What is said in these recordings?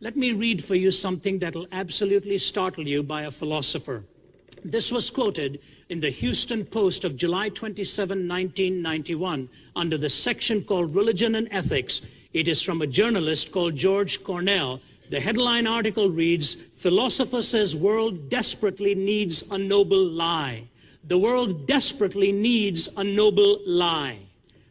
Let me read for you something that will absolutely startle you by a philosopher. This was quoted in the Houston Post of July 27, 1991, under the section called Religion and Ethics. It is from a journalist called George Cornell. The headline article reads, "Philosopher says world desperately needs a noble lie." The world desperately needs a noble lie.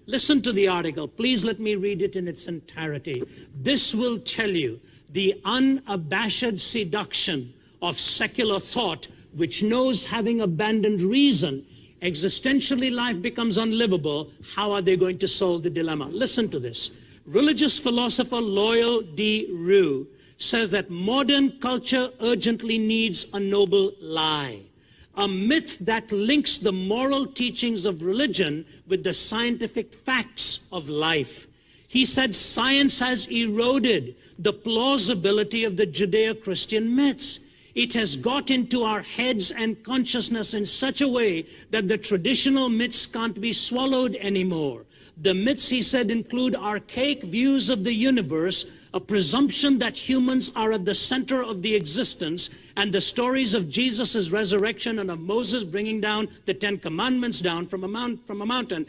Listen to the article. Please let me read it in its entirety. This will tell you the unabashed seduction of secular thought, which knows, having abandoned reason, existentially life becomes unlivable. How are they going to solve the dilemma? Listen to this. Religious philosopher Loyal D. Rue says that modern culture urgently needs a noble lie, a myth that links the moral teachings of religion with the scientific facts of life. He said science has eroded the plausibility of the Judeo-Christian myths. It has got into our heads and consciousness in such a way that the traditional myths can't be swallowed anymore. The myths, he said, include archaic views of the universe, a presumption that humans are at the center of the existence, and the stories of Jesus' resurrection and of Moses bringing down the 10 Commandments down from a mountain.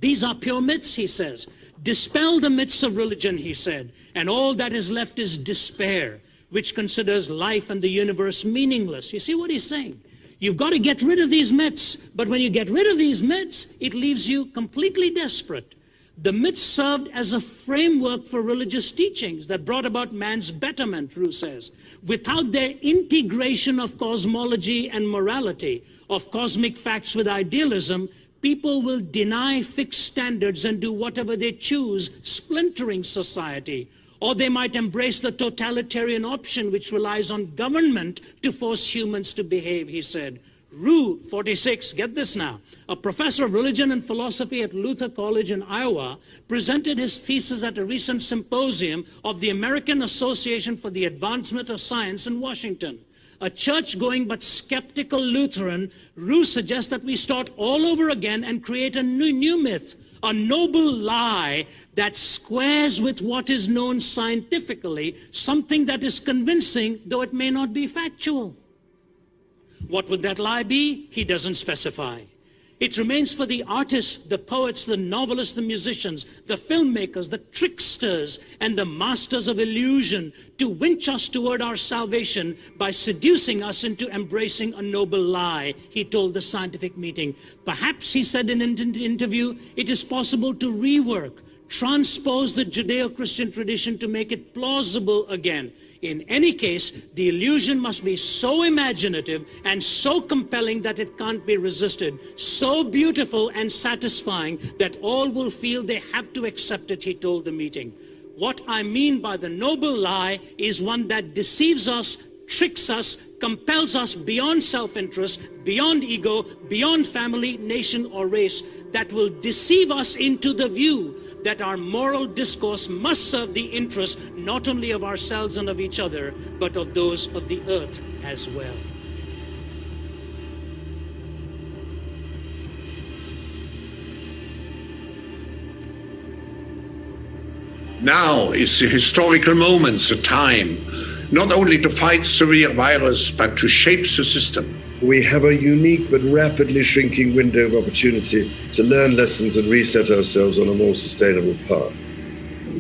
These are pure myths, he says. Dispel the myths of religion, he said, and all that is left is despair, which considers life and the universe meaningless. You see what he's saying? You've got to get rid of these myths, but when you get rid of these myths, it leaves you completely desperate. The myths served as a framework for religious teachings that brought about man's betterment, Rue says. Without their integration of cosmology and morality, of cosmic facts with idealism, people will deny fixed standards and do whatever they choose, splintering society. Or they might embrace the totalitarian option, which relies on government to force humans to behave, he said. Rue, 46, get this now, a professor of religion and philosophy at Luther College in Iowa, presented his thesis at a recent symposium of the American Association for the Advancement of Science in Washington. A church-going but skeptical Lutheran, Rue suggests that we start all over again and create a new myth, a noble lie that squares with what is known scientifically, something that is convincing, though it may not be factual. What would that lie be? He doesn't specify. It remains for the artists, the poets, the novelists, the musicians, the filmmakers, the tricksters, and the masters of illusion to winch us toward our salvation by seducing us into embracing a noble lie, he told the scientific meeting. Perhaps, he said in an interview, it is possible to rework, transpose the Judeo-Christian tradition to make it plausible again. In any case, the illusion must be so imaginative and so compelling that it can't be resisted, so beautiful and satisfying that all will feel they have to accept it, he told the meeting. What I mean by the noble lie is one that deceives us, tricks us, compels us beyond self-interest, beyond ego, beyond family, nation, or race, that will deceive us into the view that our moral discourse must serve the interest not only of ourselves and of each other, but of those of the earth as well. Now is the historical moment, the time, not only to fight severe virus, but to shape the system. We have a unique but rapidly shrinking window of opportunity to learn lessons and reset ourselves on a more sustainable path.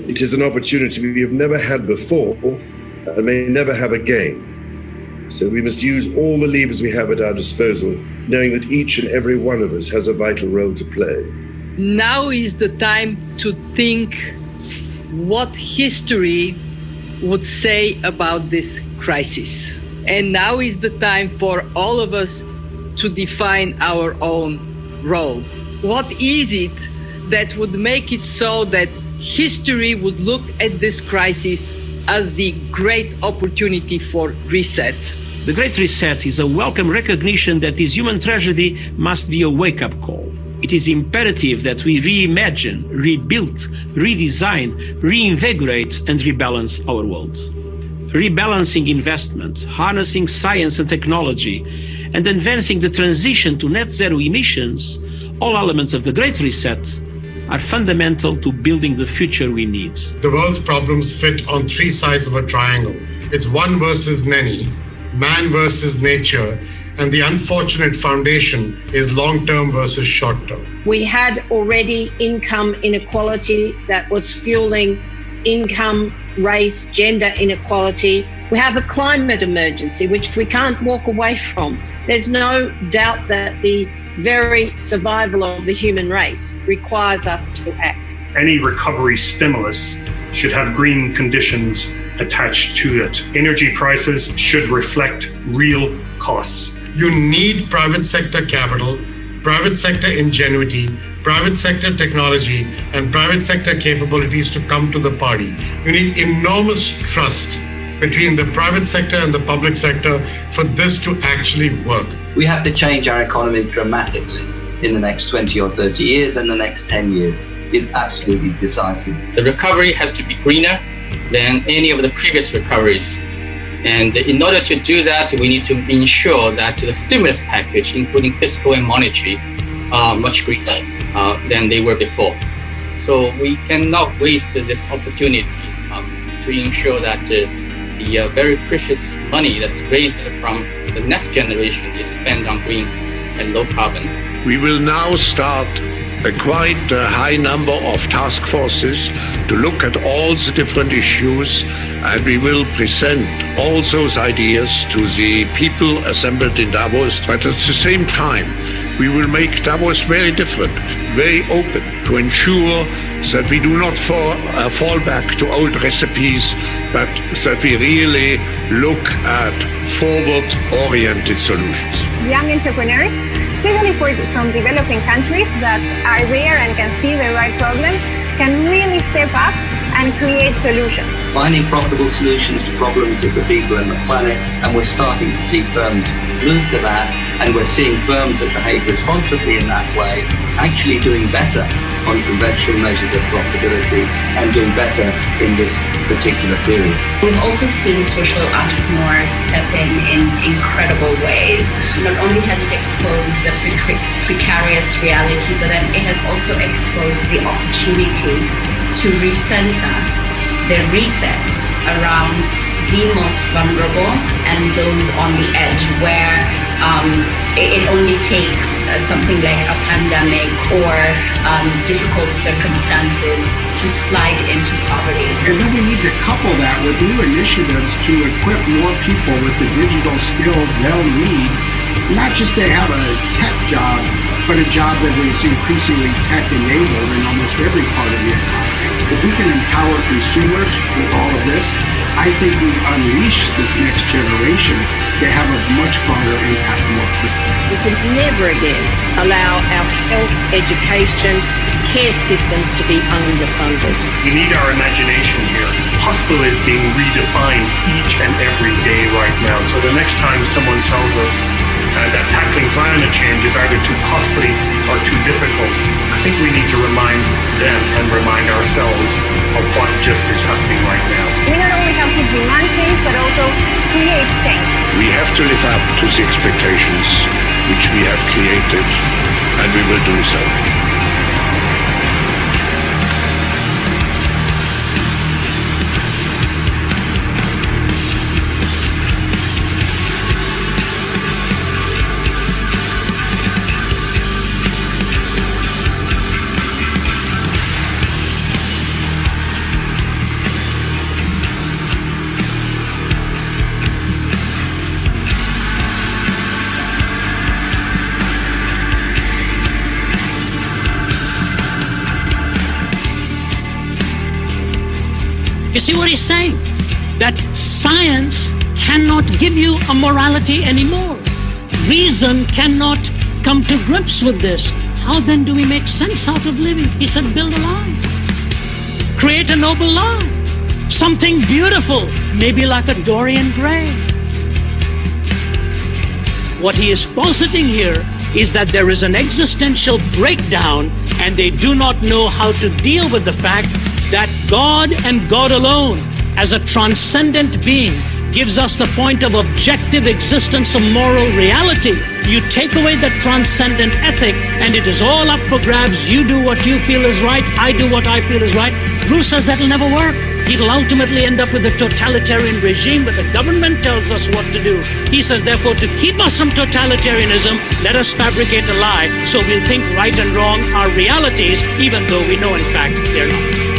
It is an opportunity we have never had before and may never have again. So we must use all the levers we have at our disposal, knowing that each and every one of us has a vital role to play. Now is the time to think what history would say about this crisis. And now is the time for all of us to define our own role. What is it that would make it so that history would look at this crisis as the great opportunity for reset? The Great Reset is a welcome recognition that this human tragedy must be a wake-up call. It is imperative that we reimagine, rebuild, redesign, reinvigorate, and rebalance our world. Rebalancing investment, harnessing science and technology, and advancing the transition to net zero emissions, all elements of the Great Reset, are fundamental to building the future we need. The world's problems fit on three sides of a triangle. It's one versus many, man versus nature, and the unfortunate foundation is long-term versus short-term. We had already income inequality that was fueling income, race, gender inequality. We have a climate emergency, which we can't walk away from. There's no doubt that the very survival of the human race requires us to act. Any recovery stimulus should have green conditions attached to it. Energy prices should reflect real costs. You need private sector capital, private sector ingenuity, private sector technology, and private sector capabilities to come to the party. You need enormous trust between the private sector and the public sector for this to actually work. We have to change our economy dramatically in the next 20 or 30 years, and the next 10 years is absolutely decisive. The recovery has to be greener than any of the previous recoveries. And in order to do that, we need to ensure that the stimulus package, including fiscal and monetary, are much greener than they were before. So we cannot waste this opportunity to ensure that the very precious money that's raised from the next generation is spent on green and low carbon. We will now start a quite high number of task forces to look at all the different issues, and we will present all those ideas to the people assembled in Davos. But at the same time, we will make Davos very different, very open, to ensure that we do not fall back to old recipes, but that we really look at forward-oriented solutions. Young entrepreneurs, especially from developing countries that are rare and can see the right problem, can really step up and create solutions. Finding profitable solutions to problems of the people and the planet, and we're starting to see firms move to that, and we're seeing firms that behave responsibly in that way actually doing better on conventional measures of profitability and doing better in this particular period. We've also seen social entrepreneurs step in incredible ways. Not only has it exposed the precarious reality, but then it has also exposed the opportunity to recenter their reset around the most vulnerable and those on the edge, where it only takes something like a pandemic or difficult circumstances to slide into poverty. And then we need to couple that with new initiatives to equip more people with the digital skills they'll need, not just to have a tech job, but a job that is increasingly tech-enabled in almost every part of the economy. If we can empower consumers with all of this, I think we unleash this next generation to have a much broader impact more quickly. We can never again allow our health, education, care systems to be underfunded. We need our imagination here. Hospital is being redefined each and every day right now. So the next time someone tells us that tackling climate change is either too costly or too difficult, I think we need to remind them and remind ourselves of what just is happening right now. We not only have to demand change, but also create change. We have to live up to the expectations which we have created, and we will do so. You see what he's saying? That science cannot give you a morality anymore. Reason cannot come to grips with this. How then do we make sense out of living? He said, build a lie. Create a noble lie. Something beautiful, maybe like a Dorian gray. What he is positing here is that there is an existential breakdown, and they do not know how to deal with the fact that God and God alone, as a transcendent being, gives us the point of objective existence of moral reality. You take away the transcendent ethic and it is all up for grabs. You do what you feel is right, I do what I feel is right. Bruce says that'll never work. It'll ultimately end up with a totalitarian regime where the government tells us what to do. He says, therefore, to keep us from totalitarianism, let us fabricate a lie so we'll think right and wrong are realities, even though we know, in fact, they're not.